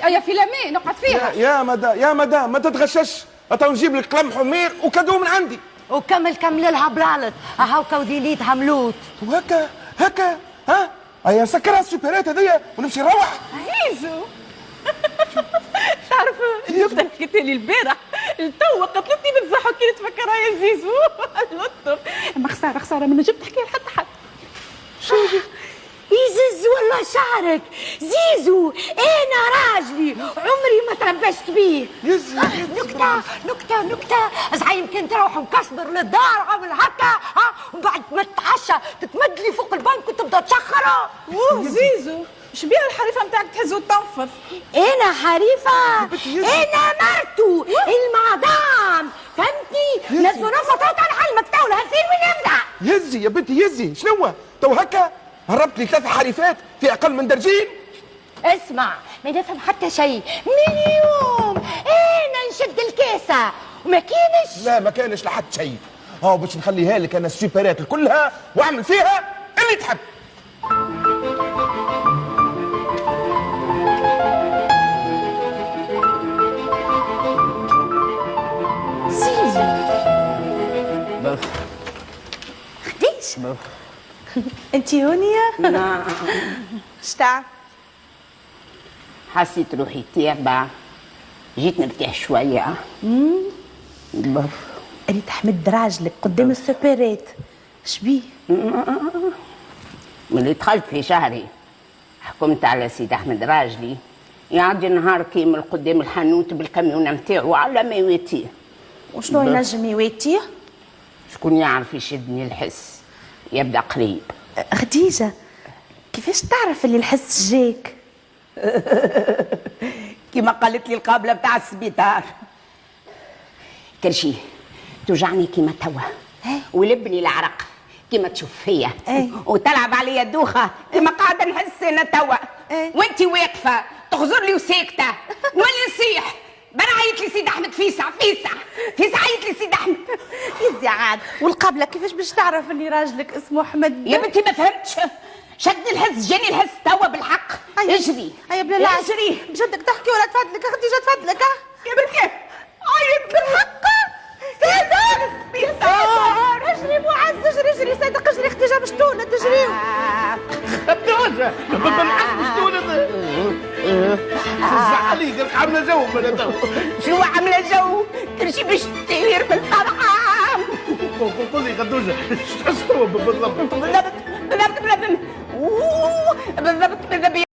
يا فيلامي نقعد فيها. يا مدام ما تتغشش، تو نجيب لك قلم حمير وكادو من عندي. وكمل لها بلالت هاوكا وديليتها ملوت. وهكا ها هيا سكرها السوبرات هذيا ونمشي نروح. زيزو تعرف النكته اللي حكيتها لي البارح توا قتلتني بالضحك كي نتفكرها يا زيزو. اللطف اما خساره ما نجم نحكيها لحتى حد. يزز والله شعرك زيزو، انا راجلي عمري ما تربشت بيه. نكته ازعى يمكن تروح مكسبر للدار عامل هكا وبعد ما تتعشى تتمد لي فوق البنك وتبدا تشخره. زيزو اش بيها الحريفه نتاعك تهز وتنفض؟ انا حريفه، انا مرتو المدام، فهمتني؟ نزلوا نفطات على حل مفتاوله هالفين وين يبدا؟ يزي يا بنتي يزي، شنو تو هكا هربت لي 3 حريفات في اقل من درجين. اسمع ما نفهم حتى شيء من يوم انا نشد الكيسه وما كانش. لا ما كانش لحد شيء. هاو باش نخليها لك انا السوبرات كلها واعمل فيها اللي تحب. زيزو خديش انت هونية؟ نعم. شتاع؟ حسيت روحي تعبة، جيت نرتاح شوية. أنا تحمد راجلك قدام السوبرات، شبيه؟ ملي دخلت في شهري حكمت على سيد أحمد راجلي يعدي النهار كامل قدام الحانوت بالكاميون نتاعو على ما يواتيه. وشنو ينجم يواتيه؟ شكون يعرف يشدني الحس؟ يبدا قريب. خديجة كيفاش تعرف اللي الحس جاك؟ كما قالت لي القابله بتاع السبيطار، كل شيء توجعني كيما توا ولبني العرق كيما تشوف فيا وتلعب عليا الدوخه كيما قاعده نحس انا توا. وانت واقفه تغزر لي وساكته ومالي نصيح. بنا عيط لي سيد احمد فيسع عيط لي سيد احمد. يزي عاد والقابله كيفاش باش تعرف اللي راجلك اسمه احمد؟ يا بنتي ما فهمتش، شدني الحس جاني الحس توا بالحق. اجري اي بلا لا اجري بجدك تحكي ولا تفضلك يا خديجه تفضلك. يا بنتي عيط بالحق. سيدار اجري معز اجري سيدك اجري خديجه مشتونه تجريو. خدوجة بالحق مشتونة زعلي قالك عاملة جو من تو. شنو عاملة جو؟ كل شيء باش تطير بالفرحة. قول لي خدوجة ايش تحس هو بالضبط؟ بالضبط